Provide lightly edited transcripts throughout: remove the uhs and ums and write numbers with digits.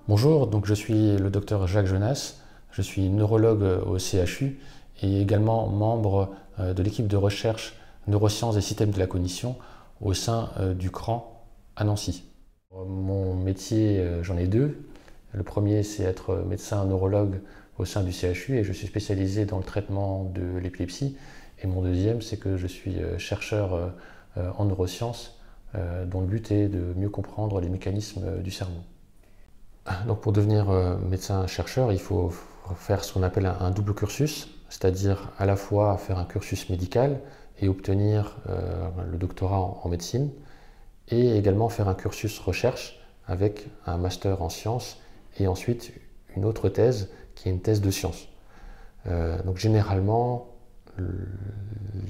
Bonjour, donc je suis le docteur Jacques Jonas, je suis neurologue au CHU et également membre de l'équipe de recherche neurosciences et systèmes de la cognition au sein du CRAN à Nancy. Mon métier, j'en ai deux. Le premier, c'est être médecin neurologue au sein du CHU et je suis spécialisé dans le traitement de l'épilepsie. Et mon deuxième, c'est que je suis chercheur en neurosciences dont le but est de mieux comprendre les mécanismes du cerveau. Donc pour devenir médecin-chercheur, il faut faire ce qu'on appelle un double cursus, c'est-à-dire à la fois faire un cursus médical et obtenir le doctorat en médecine, et également faire un cursus recherche avec un master en sciences et ensuite une autre thèse qui est une thèse de sciences. Donc généralement,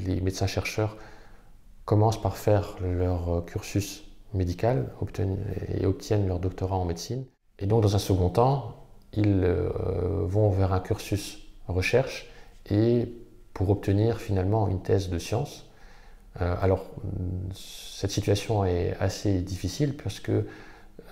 les médecins-chercheurs commencent par faire leur cursus médical et obtiennent leur doctorat en médecine. Et donc, dans un second temps, ils vont vers un cursus recherche et pour obtenir finalement une thèse de sciences. Alors, cette situation est assez difficile puisque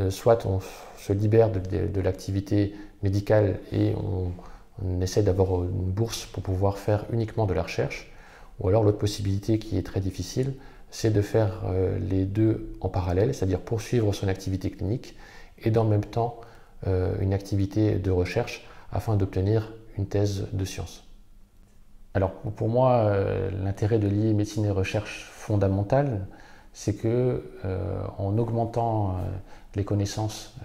soit on se libère de l'activité médicale et on essaie d'avoir une bourse pour pouvoir faire uniquement de la recherche, ou alors l'autre possibilité qui est très difficile, c'est de faire les deux en parallèle, c'est-à-dire poursuivre son activité clinique et dans le même temps une activité de recherche afin d'obtenir une thèse de sciences. Alors pour moi, l'intérêt de lier médecine et recherche fondamentale, c'est que en augmentant les connaissances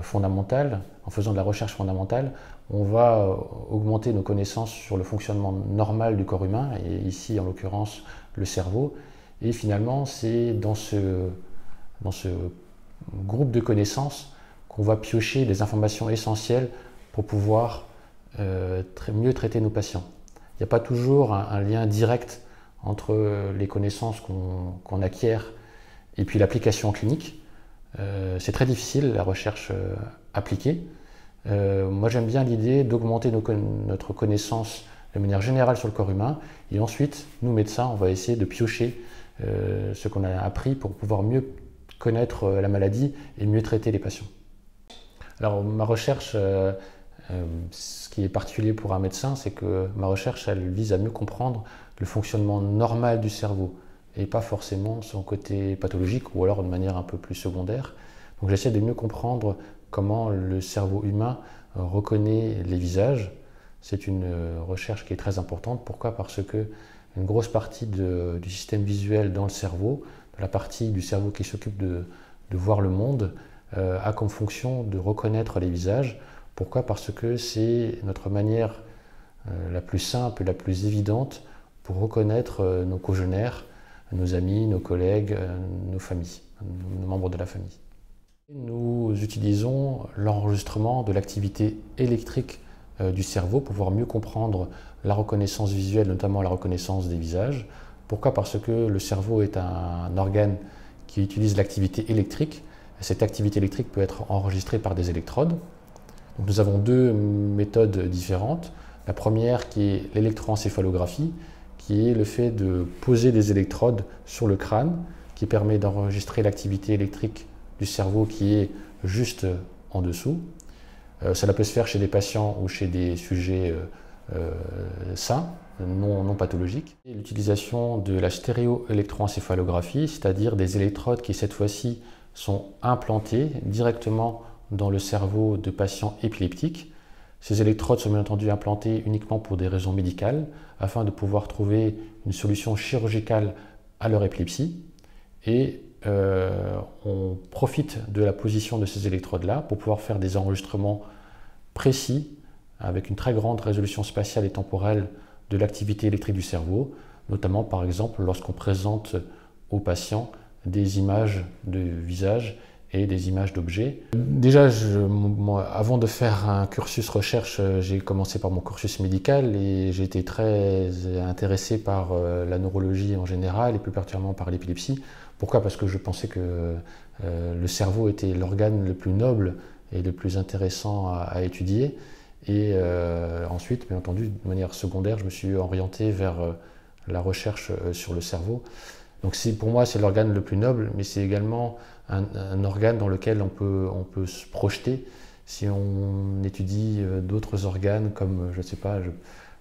fondamentales, en faisant de la recherche fondamentale, on va augmenter nos connaissances sur le fonctionnement normal du corps humain, et ici en l'occurrence le cerveau. Et finalement, c'est dans ce groupe de connaissances qu'on va piocher des informations essentielles pour pouvoir mieux traiter nos patients. Il n'y a pas toujours un lien direct entre les connaissances qu'on acquiert et puis l'application clinique. C'est très difficile, la recherche appliquée. Moi, j'aime bien l'idée d'augmenter notre connaissance de manière générale sur le corps humain. Et ensuite, nous, médecins, on va essayer de piocher ce qu'on a appris pour pouvoir mieux connaître la maladie et mieux traiter les patients. Alors, ma recherche, ce qui est particulier pour un médecin, c'est que ma recherche, elle vise à mieux comprendre le fonctionnement normal du cerveau et pas forcément son côté pathologique ou alors de manière un peu plus secondaire. Donc, j'essaie de mieux comprendre comment le cerveau humain reconnaît les visages. C'est une recherche qui est très importante. Pourquoi? Parce que une grosse partie du système visuel dans le cerveau, de la partie du cerveau qui s'occupe de voir le monde, a comme fonction de reconnaître les visages. Pourquoi? Parce que c'est notre manière la plus simple et la plus évidente pour reconnaître nos congénères, nos amis, nos collègues, nos familles, nos membres de la famille. Nous utilisons l'enregistrement de l'activité électrique du cerveau pour pouvoir mieux comprendre la reconnaissance visuelle, notamment la reconnaissance des visages. Pourquoi? Parce que le cerveau est un organe qui utilise l'activité électrique. Cette activité électrique peut être enregistrée par des électrodes. Donc nous avons deux méthodes différentes. La première qui est l'électroencéphalographie, qui est le fait de poser des électrodes sur le crâne, qui permet d'enregistrer l'activité électrique du cerveau qui est juste en dessous. Cela peut se faire chez des patients ou chez des sujets sains, non pathologiques. L'utilisation de la stéréoélectroencéphalographie, c'est-à-dire des électrodes qui cette fois-ci sont implantées directement dans le cerveau de patients épileptiques. Ces électrodes sont bien entendu implantées uniquement pour des raisons médicales, afin de pouvoir trouver une solution chirurgicale à leur épilepsie. Et on profite de la position de ces électrodes-là pour pouvoir faire des enregistrements précis avec une très grande résolution spatiale et temporelle de l'activité électrique du cerveau, notamment par exemple lorsqu'on présente aux patients des images de visage et des images d'objets. Déjà, avant de faire un cursus recherche, j'ai commencé par mon cursus médical et j'ai été très intéressé par la neurologie en général et plus particulièrement par l'épilepsie. Pourquoi? Parce que je pensais que le cerveau était l'organe le plus noble et le plus intéressant à étudier. Et ensuite, bien entendu, de manière secondaire, je me suis orienté vers la recherche sur le cerveau. Donc pour moi, c'est l'organe le plus noble, mais c'est également un organe dans lequel on peut se projeter. Si on étudie d'autres organes comme, je ne sais pas,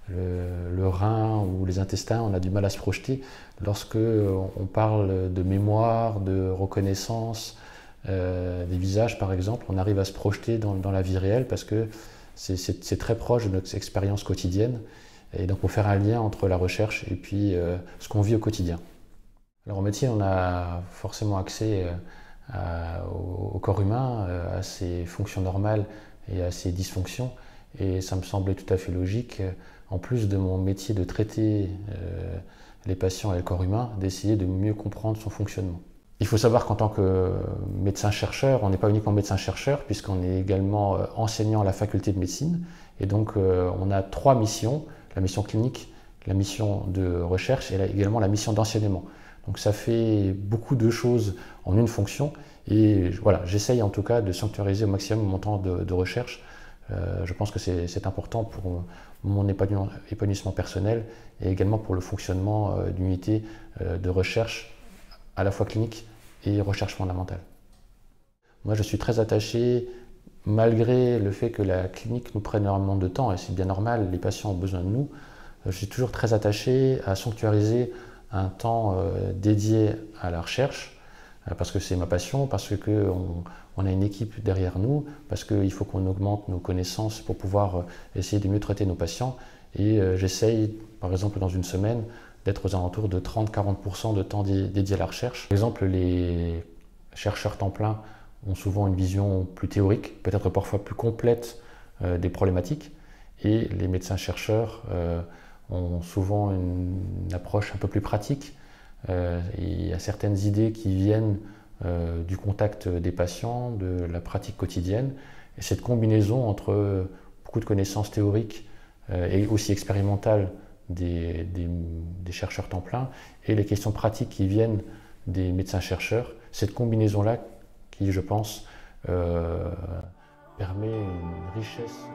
le rein ou les intestins, on a du mal à se projeter. Lorsque on parle de mémoire, de reconnaissance, des visages par exemple, on arrive à se projeter dans la vie réelle parce que c'est très proche de notre expérience quotidienne. Et donc on peut faire un lien entre la recherche et puis ce qu'on vit au quotidien. Alors en médecine, on a forcément accès au corps humain, à ses fonctions normales et à ses dysfonctions. Et ça me semblait tout à fait logique, en plus de mon métier de traiter les patients et le corps humain, d'essayer de mieux comprendre son fonctionnement. Il faut savoir qu'en tant que médecin-chercheur, on n'est pas uniquement médecin-chercheur, puisqu'on est également enseignant à la faculté de médecine. Et donc on a 3 missions, la mission clinique, la mission de recherche et également la mission d'enseignement. Donc ça fait beaucoup de choses en une fonction et voilà, j'essaye en tout cas de sanctuariser au maximum mon temps de recherche. Je pense que c'est important pour mon épanouissement personnel et également pour le fonctionnement d'une unité de recherche à la fois clinique et recherche fondamentale. Moi je suis très attaché, malgré le fait que la clinique nous prenne énormément de temps et c'est bien normal, les patients ont besoin de nous, je suis toujours très attaché à sanctuariser un temps dédié à la recherche, parce que c'est ma passion, parce qu'on a une équipe derrière nous, parce qu'il faut qu'on augmente nos connaissances pour pouvoir essayer de mieux traiter nos patients. Et j'essaye, par exemple, dans une semaine, d'être aux alentours de 30-40% de temps dédié à la recherche. Par exemple, les chercheurs temps plein ont souvent une vision plus théorique, peut-être parfois plus complète des problématiques, et les médecins-chercheurs ont souvent une approche un peu plus pratique. Il y a certaines idées qui viennent du contact des patients, de la pratique quotidienne. Et cette combinaison entre beaucoup de connaissances théoriques et aussi expérimentales des chercheurs temps plein et les questions pratiques qui viennent des médecins-chercheurs, cette combinaison-là qui, je pense, permet une richesse.